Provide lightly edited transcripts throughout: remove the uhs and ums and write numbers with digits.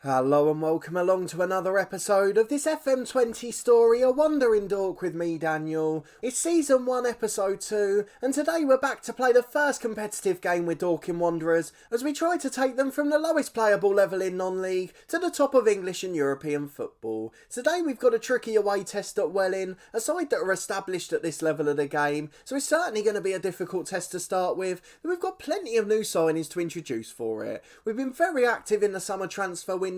Hello and welcome along to another episode of this FM20 story, A Wandering Dork with me, Daniel. It's Season 1, Episode 2, and today we're back to play the first competitive game with Dorking Wanderers as we try to take them from the lowest playable level in non-league to the top of English and European football. Today we've got a tricky away test at Welling, a side that are established at this level of the game, so it's certainly going to be a difficult test to start with, but we've got plenty of new signings to introduce for it. We've been very active in the summer transfer window,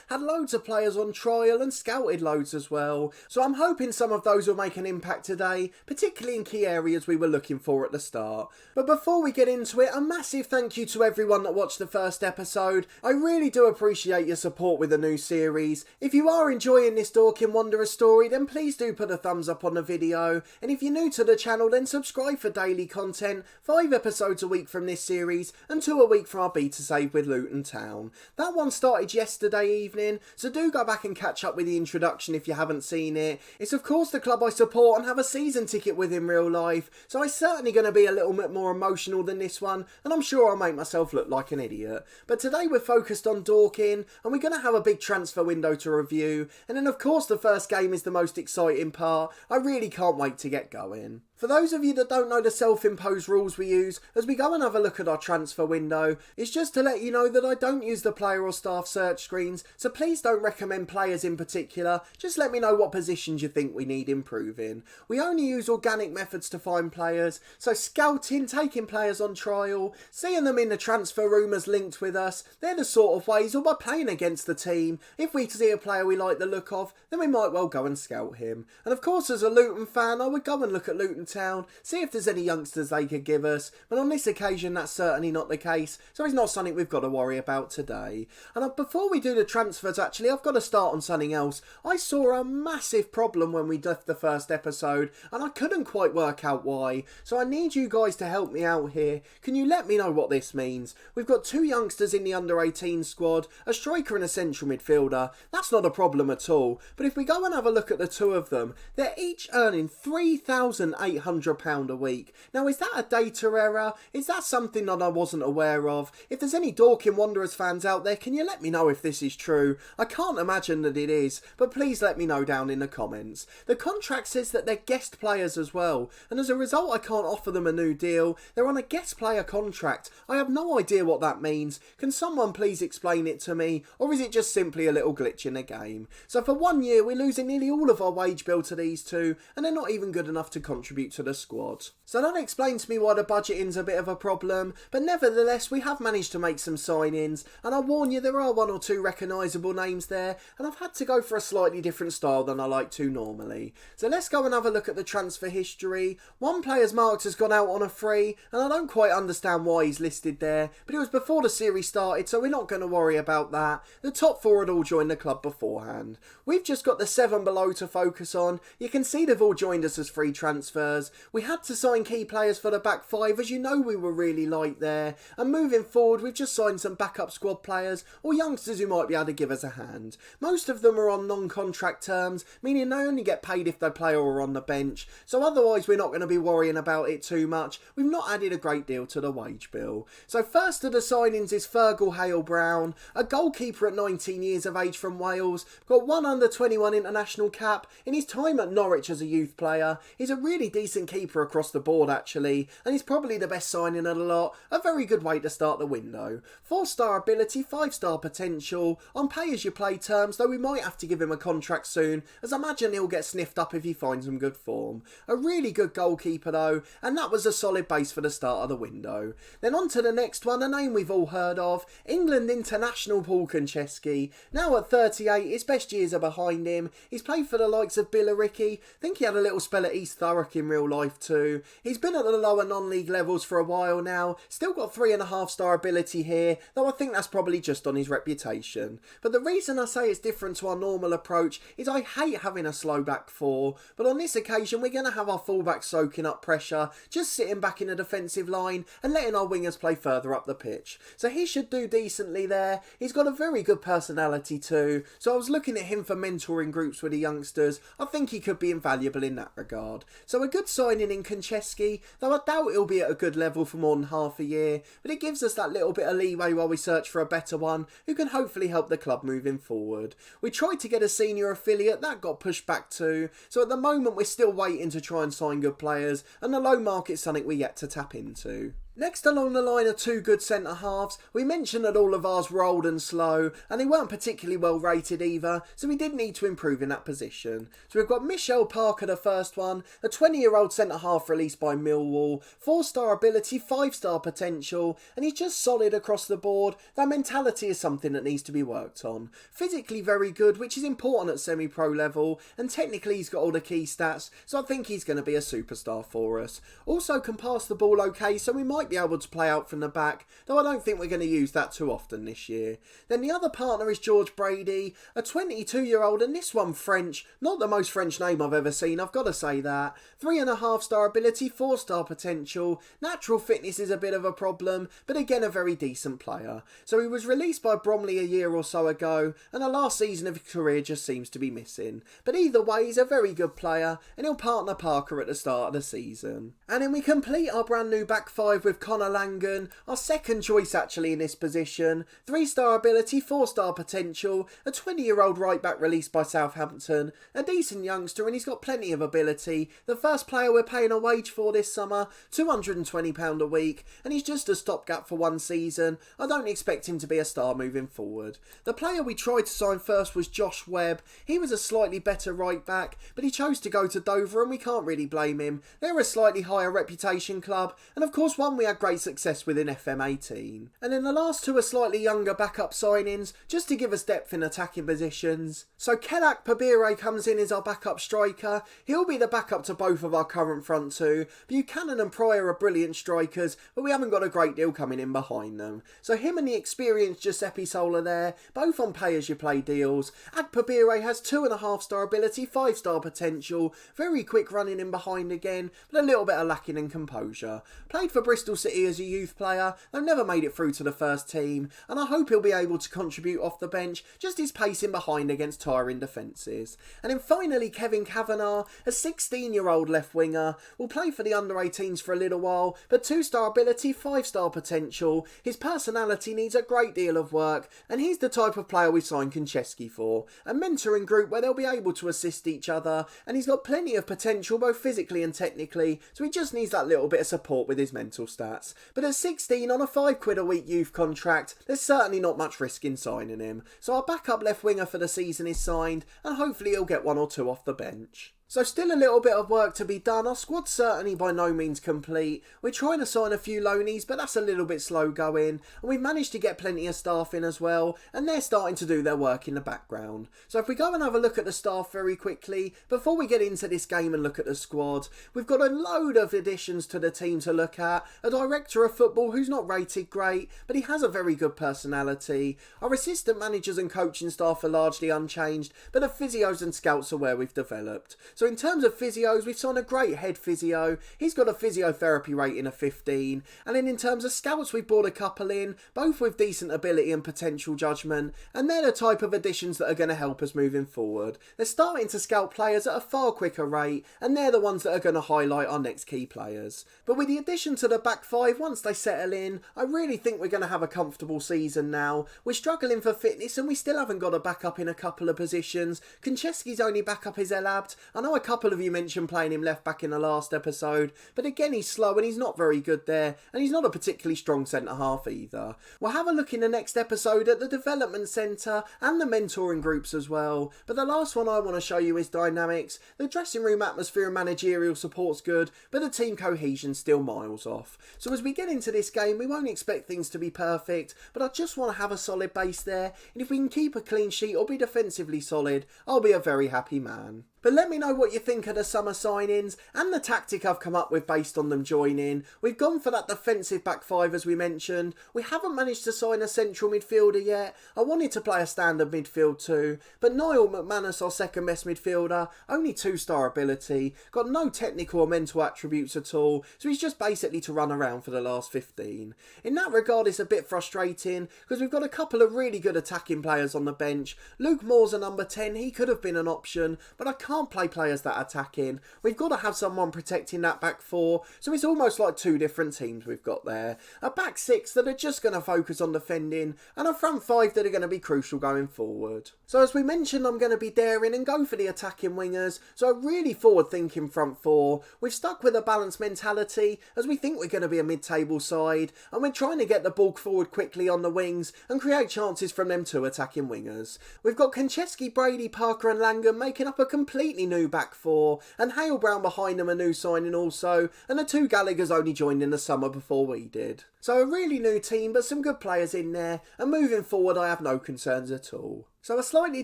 had loads of players on trial and scouted loads as well, so I'm hoping some of those will make an impact today, particularly in key areas we were looking for at the start. But before we get into it, a massive thank you to everyone that watched the first episode. I really do appreciate your support with the new series. If you are enjoying this Dorking Wanderers story, then please do put a thumbs up on the video, and if you're new to the channel then subscribe for daily content, 5 episodes a week from this series and 2 a week from our beta save with Luton Town. That one started yesterday evening, so do go back and catch up with the introduction if you haven't seen it. It's of course the club I support and have a season ticket with in real life, so I'm certainly going to be a little bit more emotional than this one, and I'm sure I'll make myself look like an idiot. But today we're focused on Dorking, and we're going to have a big transfer window to review, and then of course the first game is the most exciting part. I really can't wait to get going. For those of you that don't know the self-imposed rules we use as we go and have a look at our transfer window, it's just to let you know that I don't use the player or staff search screens, so please don't recommend players in particular, just let me know what positions you think we need improving. We only use organic methods to find players, so scouting, taking players on trial, seeing them in the transfer rumours linked with us, they're the sort of ways, or by playing against the team. If we see a player we like the look of, then we might well go and scout him. And of course as a Luton fan, I would go and look at Luton Town, see if there's any youngsters they could give us, but on this occasion that's certainly not the case, so it's not something we've got to worry about today. And before we do the transfers actually, I've got to start on something else. I saw a massive problem when we left the first episode, and I couldn't quite work out why, so I need you guys to help me out here. Can you let me know what this means? We've got 2 youngsters in the under-18 squad, a striker and a central midfielder. That's not a problem at all, but if we go and have a look at the 2 of them, they're each earning £3,800 a week. Now is that a data error? Is that something that I wasn't aware of? If there's any Dorking Wanderers fans out there, can you let me know if this is true? I can't imagine that it is, but please let me know down in the comments. The contract says that they're guest players as well, and as a result I can't offer them a new deal. They're on a guest player contract. I have no idea what that means. Can someone please explain it to me, or is it just simply a little glitch in the game? So for 1 year we're losing nearly all of our wage bill to these 2, and they're not even good enough to contribute to the squad. So that explains to me why the budgeting's a bit of a problem, but nevertheless we have managed to make some signings, and I warn you there are 1 or 2 recognisable names there, and I've had to go for a slightly different style than I like to normally. So let's go and have a look at the transfer history. One player's marked has gone out on a free, and I don't quite understand why he's listed there, but it was before the series started, so we're not going to worry about that. The top 4 had all joined the club beforehand. We've just got the 7 below to focus on. You can see they've all joined us as free transfers. We had to sign key players for the back 5, as you know we were really light there, and moving forward we've just signed some backup squad players or youngsters who might be able to give us a hand. Most of them are on non-contract terms, meaning they only get paid if they play or are on the bench, so otherwise we're not going to be worrying about it too much. We've not added a great deal to the wage bill. So first of the signings is Fergal Hale-Brown, a goalkeeper at 19 years of age from Wales, got 1 under-21 international cap in his time at Norwich as a youth player. He's a really decent keeper across the board actually, and he's probably the best signing of the lot. A very good way to start the window. 4-star ability, 5-star potential, on pay-as-you-play terms, though we might have to give him a contract soon, as I imagine he'll get sniffed up if he finds some good form. A really good goalkeeper though, and that was a solid base for the start of the window. Then on to the next one, a name we've all heard of, England international Paul Konchesky. Now at 38, his best years are behind him. He's played for the likes of Billericay. I think he had a little spell at East Thurrock in real life too. He's been at the lower non-league levels for a while now, still got 3.5-star ability here, though I think that's probably just on his reputation. But the reason I say it's different to our normal approach is I hate having a slow back 4, but on this occasion we're going to have our fullback soaking up pressure, just sitting back in a defensive line and letting our wingers play further up the pitch. So he should do decently there. He's got a very good personality too, so I was looking at him for mentoring groups with the youngsters. I think he could be invaluable in that regard. So a good good signing in Konchesky, though I doubt he'll be at a good level for more than half a year, but it gives us that little bit of leeway while we search for a better one who can hopefully help the club moving forward. We tried to get a senior affiliate, that got pushed back too, so at the moment we're still waiting to try and sign good players, and the low market's something we're yet to tap into. Next along the line are two good centre-halves. We mentioned that all of ours were old and slow, and they weren't particularly well rated either, so we did need to improve in that position. So we've got Michelle Parker, the first one, a 20-year-old centre-half released by Millwall, 4-star ability, 5-star potential, and he's just solid across the board. That mentality is something that needs to be worked on. Physically very good, which is important at semi-pro level, and technically he's got all the key stats, so I think he's going to be a superstar for us. Also can pass the ball okay, so we might be able to play out from the back, though I don't think we're going to use that too often this year. Then the other partner is George Brady, a 22-year-old, and this one French, not the most French name I've ever seen, I've got to say that. 3.5-star ability, 4-star potential, natural fitness is a bit of a problem, but again a very decent player. So he was released by Bromley a year or so ago, and the last season of his career just seems to be missing. But either way, he's a very good player, and he'll partner Parker at the start of the season. And then we complete our brand new back five with Connor Langan, our second choice actually in this position. 3-star ability, 4-star potential, a 20-year-old right back released by Southampton, a decent youngster, and he's got plenty of ability. The first player we're paying a wage for this summer, £220 a week, and he's just a stopgap for one season. I don't expect him to be a star moving forward. The player we tried to sign first was Josh Webb. He was a slightly better right back, but he chose to go to Dover, and we can't really blame him. They're a slightly higher reputation club, and of course one we had great success with in FM18. And then the last two are slightly younger backup signings, just to give us depth in attacking positions. So Kelak Pabire comes in as our backup striker. He'll be the backup to both of our current front two. Buchanan and Pryor are brilliant strikers, but we haven't got a great deal coming in behind them. So him and the experienced Giuseppe Sola there, both on pay-as-you-play deals. Agpabire has 2.5-star ability, 5-star potential, very quick running in behind again, but a little bit of lacking in composure. Played for Bristol City as a youth player, though never made it through to the first team, and I hope he'll be able to contribute off the bench, just his pace in behind against tiring defences. And then finally Kevin Kavanagh, a 16-year-old left winger, will play for the under-18s for a little while, but 2-star ability, 5-star potential. His personality needs a great deal of work, and he's the type of player we signed Konchesky for. A mentoring group where they'll be able to assist each other, and he's got plenty of potential both physically and technically, so he just needs that little bit of support with his mental stats. But at 16 on a £5 a week youth contract, there's certainly not much risk in signing him. So our backup left winger for the season is signed, and hopefully he'll get one or two off the bench. So still a little bit of work to be done. Our squad's certainly by no means complete. We're trying to sign a few loanies, but that's a little bit slow going. And we've managed to get plenty of staff in as well, and they're starting to do their work in the background. So if we go and have a look at the staff very quickly, before we get into this game and look at the squad, we've got a load of additions to the team to look at. A director of football who's not rated great, but he has a very good personality. Our assistant managers and coaching staff are largely unchanged, but the physios and scouts are where we've developed. So in terms of physios, we've signed a great head physio. He's got a physiotherapy rating of 15. And then in terms of scouts, we've brought a couple in, both with decent ability and potential judgment. And they're the type of additions that are going to help us moving forward. They're starting to scout players at a far quicker rate, and they're the ones that are going to highlight our next key players. But with the addition to the back five, once they settle in, I really think we're going to have a comfortable season now. We're struggling for fitness, and we still haven't got a backup in a couple of positions. Konchesky's only backup is Elabt. I know a couple of you mentioned playing him left back in the last episode, but again he's slow and he's not very good there, and he's not a particularly strong centre half either. We'll have a look in the next episode at the development centre and the mentoring groups as well, but the last one I want to show you is dynamics. The dressing room atmosphere and managerial support's good, but the team cohesion's still miles off. So as we get into this game, we won't expect things to be perfect, but I just want to have a solid base there, and if we can keep a clean sheet or be defensively solid, I'll be a very happy man. But let me know what you think of the summer signings and the tactic I've come up with based on them joining. We've gone for that defensive back five as we mentioned. We haven't managed to sign a central midfielder yet. I wanted to play a standard midfield too, but Niall McManus, our second best midfielder, only 2-star ability, got no technical or mental attributes at all, so he's just basically to run around for the last 15. In that regard, it's a bit frustrating because we've got a couple of really good attacking players on the bench. Luke Moore's a number 10, he could have been an option, but I can't can't play players that are attacking. We've got to have someone protecting that back four, so it's almost like two different teams we've got there. A back six that are just going to focus on defending, and a front five that are going to be crucial going forward. So as we mentioned, I'm going to be daring and go for the attacking wingers, so a really forward-thinking front four. We've stuck with a balanced mentality, as we think we're going to be a mid-table side, and we're trying to get the ball forward quickly on the wings and create chances from them two attacking wingers. We've got Konchesky, Brady, Parker and Langan making up a completely new back four, and Hale Brown behind them, a new signing also, and the two Gallaghers only joined in the summer before we did. So a really new team, but some good players in there, and moving forward I have no concerns at all. So a slightly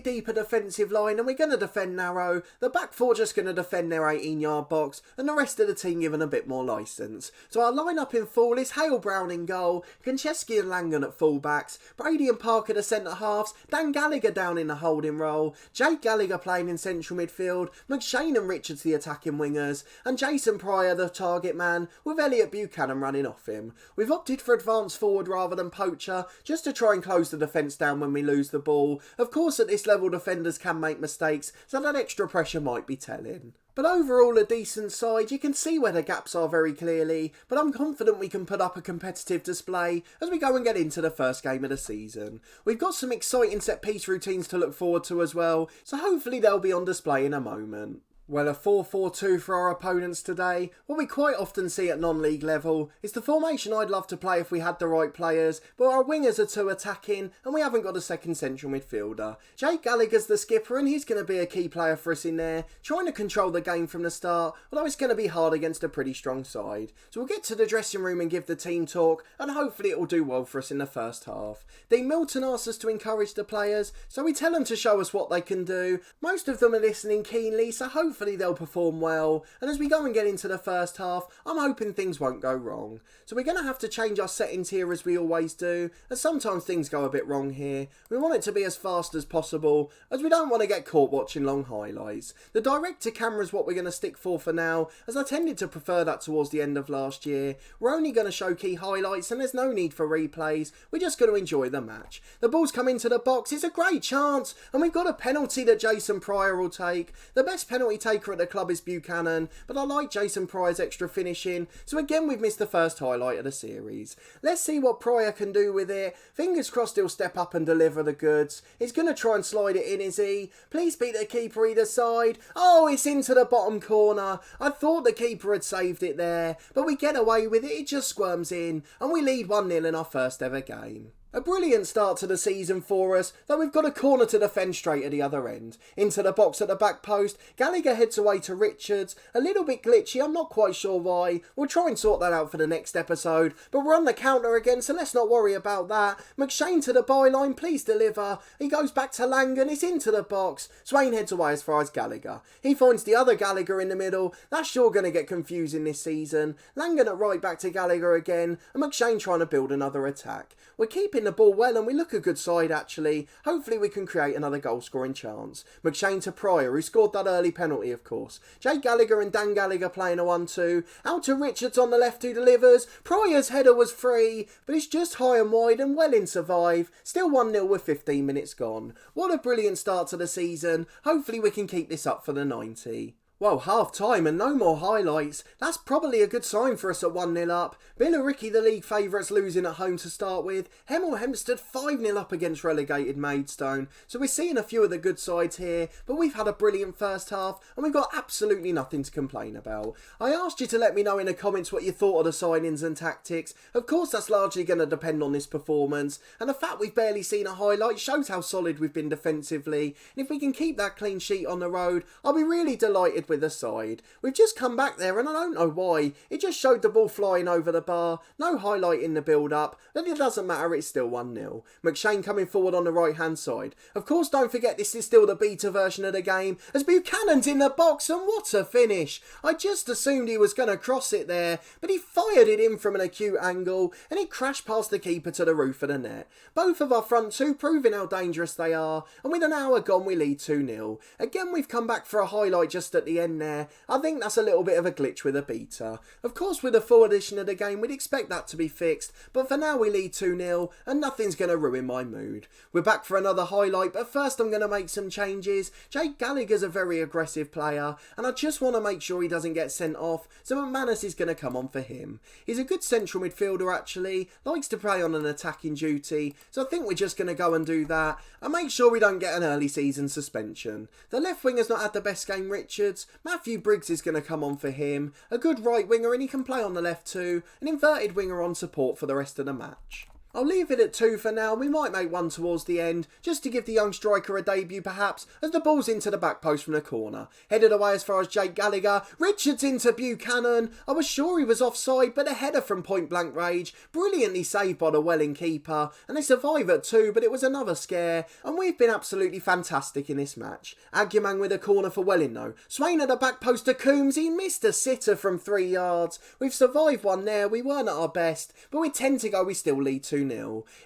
deeper defensive line, and we're going to defend narrow. The back four just going to defend their 18-yard box, and the rest of the team given a bit more licence. So our line-up in full is Hale Brown in goal, Konchesky and Langan at full-backs, Brady and Parker the centre-halves, Dan Gallagher down in the holding role, Jake Gallagher playing in central midfield, McShane and Richards the attacking wingers, and Jason Pryor the target man, with Elliot Buchanan running off him. We've opted for advance forward rather than poacher, just to try and close the defence down when we lose the ball. Of course, at this level, defenders can make mistakes, so that extra pressure might be telling. But overall, a decent side. You can see where the gaps are very clearly, but I'm confident we can put up a competitive display as we go and get into the first game of the season. We've got some exciting set-piece routines to look forward to as well, so hopefully they'll be on display in a moment. Well, a 4-4-2 for our opponents today. What we quite often see at non-league level is the formation I'd love to play if we had the right players, but our wingers are too attacking and we haven't got a second central midfielder. Jake Gallagher's the skipper and he's going to be a key player for us in there, trying to control the game from the start, although it's going to be hard against a pretty strong side. So we'll get to the dressing room and give the team talk, and hopefully it will do well for us in the first half. Dean Milton asks us to encourage the players, so we tell them to show us what they can do. Most of them are listening keenly, so hopefully they'll perform well, and as we go and get into the first half, I'm hoping things won't go wrong. So we're going to have to change our settings here as we always do, as sometimes things go a bit wrong here. We want it to be as fast as possible, as we don't want to get caught watching long highlights. The direct to camera is what we're going to stick for now, as I tended to prefer that towards the end of last year. We're only going to show key highlights and there's no need for replays, we're just going to enjoy the match. The ball's come into the box, it's a great chance, and we've got a penalty that Jason Pryor will take. The best penalty taker at the club is Buchanan, but I like Jason Pryor's extra finishing, so again we've missed the first highlight of the series. Let's see what Pryor can do with it. Fingers crossed he'll step up and deliver the goods. He's going to try and slide it in, is he? Please beat the keeper either side. Oh, it's into the bottom corner. I thought the keeper had saved it there, but we get away with it, it just squirms in, and we lead 1-0 in our first ever game. A brilliant start to the season for us, though we've got a corner to defend straight at the other end. Into the box at the back post, Gallagher heads away to Richards. A little bit glitchy, I'm not quite sure why. We'll try and sort that out for the next episode, but we're on the counter again, so let's not worry about that. McShane to the byline, please deliver. He goes back to Langan, it's into the box. Swain heads away as far as Gallagher. He finds the other Gallagher in the middle. That's sure going to get confusing this season. Langan at right back to Gallagher again, and McShane trying to build another attack. We're keeping the ball well and we look a good side actually. Hopefully we can create another goal scoring chance. McShane to Pryor, who scored that early penalty of course. Jake Gallagher and Dan Gallagher playing a 1-2. Out to Richards on the left who delivers. Pryor's header was free, but it's just high and wide and well in survive. Still 1-0 with 15 minutes gone. What a brilliant start to the season. Hopefully we can keep this up for the 90. Well, half time and no more highlights. That's probably a good sign for us at 1-0 up. Billericay, the league favourites, losing at home to start with. Hemel Hempstead 5-0 up against relegated Maidstone. So we're seeing a few of the good sides here, but we've had a brilliant first half and we've got absolutely nothing to complain about. I asked you to let me know in the comments what you thought of the signings and tactics. Of course that's largely going to depend on this performance, and the fact we've barely seen a highlight shows how solid we've been defensively, and if we can keep that clean sheet on the road, I'll be really delighted with the side. We've just come back there and I don't know why. It just showed the ball flying over the bar. No highlight in the build-up, but it doesn't matter, it's still 1-0. McShane coming forward on the right-hand side. Of course, don't forget this is still the beta version of the game, as Buchanan's in the box, and what a finish. I just assumed he was going to cross it there, but he fired it in from an acute angle, and it crashed past the keeper to the roof of the net. Both of our front two proving how dangerous they are, and with an hour gone we lead 2-0. Again, we've come back for a highlight just at the the end there. I think that's a little bit of a glitch with a beta. Of course, with a full edition of the game, we'd expect that to be fixed, but for now we lead 2-0 and nothing's going to ruin my mood. We're back for another highlight, but first I'm going to make some changes. Jake Gallagher's a very aggressive player, and I just want to make sure he doesn't get sent off, so McManus is going to come on for him. He's a good central midfielder actually, likes to play on an attacking duty, so I think we're just going to go and do that, and make sure we don't get an early season suspension. The left winger's not had the best game, Richards. Matthew Briggs is going to come on for him, a good right winger and he can play on the left too, an inverted winger on support for the rest of the match. I'll leave it at 2 for now. We might make one towards the end, just to give the young striker a debut perhaps, as the ball's into the back post from the corner. Headed away as far as Jake Gallagher. Richards into Buchanan. I was sure he was offside, but a header from point blank range. Brilliantly saved by the Welling keeper. And they survive at 2, but it was another scare. And we've been absolutely fantastic in this match. Aguiman with a corner for Welling though. Swain at the back post to Coombs. He missed a sitter from 3 yards. We've survived one there. We weren't at our best, but with 10 to go we still lead 2-0.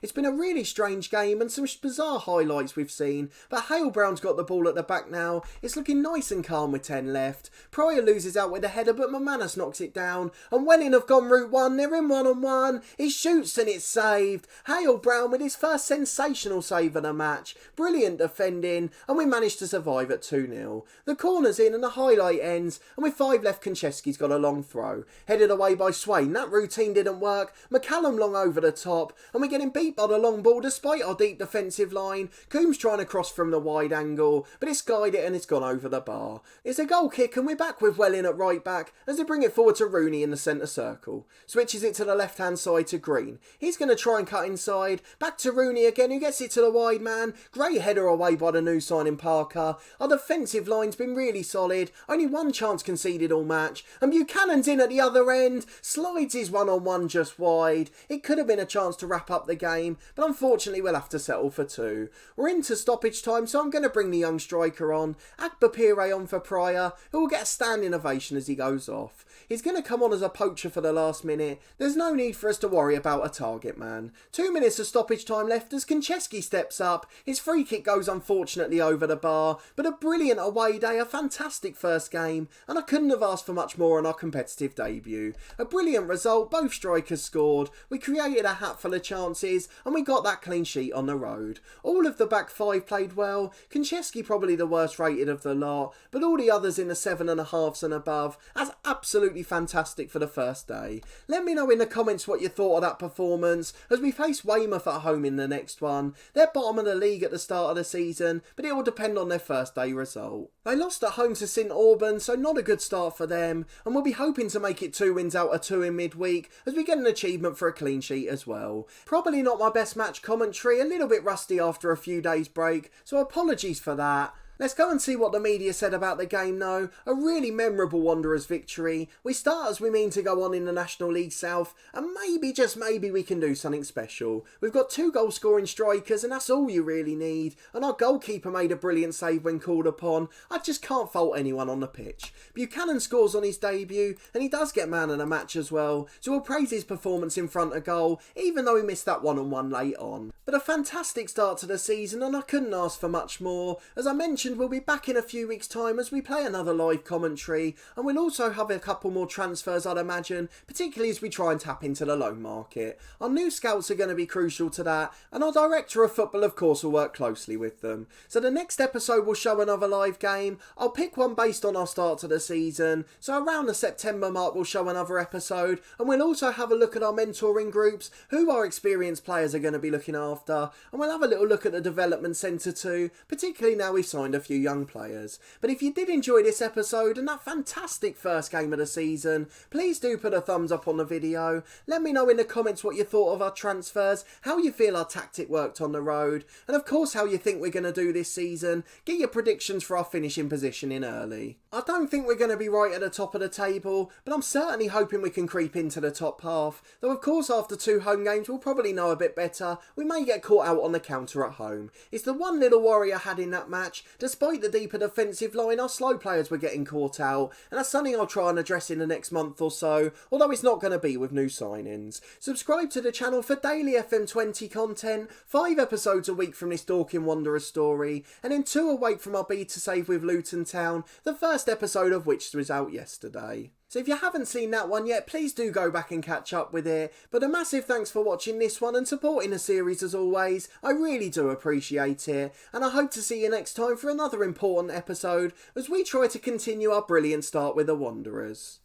It's been a really strange game and some bizarre highlights we've seen, but Hale Brown's got the ball at the back now. It's looking nice and calm with 10 left. Pryor loses out with a header, but McManus knocks it down, and Welling have gone route 1. They're in 1-on-1. He shoots and it's saved. Hale Brown with his first sensational save of the match. Brilliant defending, and we managed to survive at 2-0. The corner's in and the highlight ends, and with 5 left Konchesky's got a long throw. Headed away by Swain. That routine didn't work. McCallum long over the top, and we're getting beat by the long ball despite our deep defensive line. Coombs trying to cross from the wide angle, but it's guided and it's gone over the bar. It's a goal kick and we're back with Welling at right back as they bring it forward to Rooney in the centre circle. Switches it to the left hand side to Green. He's going to try and cut inside. Back to Rooney again, who gets it to the wide man. Great header away by the new signing Parker. Our defensive line's been really solid. Only 1 chance conceded all match. And Buchanan's in at the other end. Slides his 1-on-1 just wide. It could have been a chance to wrap up the game, but unfortunately we'll have to settle for 2. We're into stoppage time, so I'm going to bring the young striker on. Agbapire on for Pryor, who will get a standing ovation as he goes off. He's going to come on as a poacher for the last minute. There's no need for us to worry about a target man. 2 minutes of stoppage time left as Konchesky steps up. His free kick goes unfortunately over the bar, but a brilliant away day, a fantastic first game, and I couldn't have asked for much more on our competitive debut. A brilliant result, both strikers scored. We created a hatful of chances and we got that clean sheet on the road. All of the back 5 played well. Konchesky probably the worst rated of the lot, but all the others in the 7.5s and above. That's absolutely fantastic for the first day. Let me know in the comments what you thought of that performance as we face Weymouth at home in the next one. They're bottom of the league at the start of the season, but it will depend on their first day result. They lost at home to St Auburn, so not a good start for them, and we'll be hoping to make it 2 wins out of 2 in midweek as we get an achievement for a clean sheet as well. Probably not my best match commentary, a little bit rusty after a few days break, so apologies for that. Let's go and see what the media said about the game though. A really memorable Wanderers victory. We start as we mean to go on in the National League South, and maybe, just maybe, we can do something special. We've got 2 goal scoring strikers and that's all you really need, and our goalkeeper made a brilliant save when called upon. I just can't fault anyone on the pitch. Buchanan scores on his debut and he does get man of the match as well, so we'll praise his performance in front of goal even though he missed that 1-on-1 late on. But a fantastic start to the season and I couldn't ask for much more. As I mentioned, we'll be back in a few weeks' time as we play another live commentary, and we'll also have a couple more transfers I'd imagine, particularly as we try and tap into the loan market. Our new scouts are going to be crucial to that, and our director of football of course will work closely with them. So the next episode will show another live game. I'll pick one based on our start to the season, so around the September mark we'll show another episode, and we'll also have a look at our mentoring groups, who our experienced players are going to be looking after, and we'll have a little look at the development centre too, particularly now we've signed a few young players. But if you did enjoy this episode and that fantastic first game of the season, please do put a thumbs up on the video. Let me know in the comments what you thought of our transfers, how you feel our tactic worked on the road, and of course how you think we're going to do this season. Get your predictions for our finishing position in early. I don't think we're going to be right at the top of the table, but I'm certainly hoping we can creep into the top half, though of course after 2 home games we'll probably know a bit better. We may get caught out on the counter at home. It's the one little worry I had in that match. Despite the deeper defensive line, our slow players were getting caught out, and that's something I'll try and address in the next month or so, although it's not going to be with new signings. Subscribe to the channel for daily FM20 content, 5 episodes a week from this Dorking Wanderers story, and then 2 a week from our Beat to Save with Luton Town, the first episode of which was out yesterday. So if you haven't seen that one yet, please do go back and catch up with it. But a massive thanks for watching this one and supporting the series as always. I really do appreciate it. And I hope to see you next time for another important episode as we try to continue our brilliant start with the Wanderers.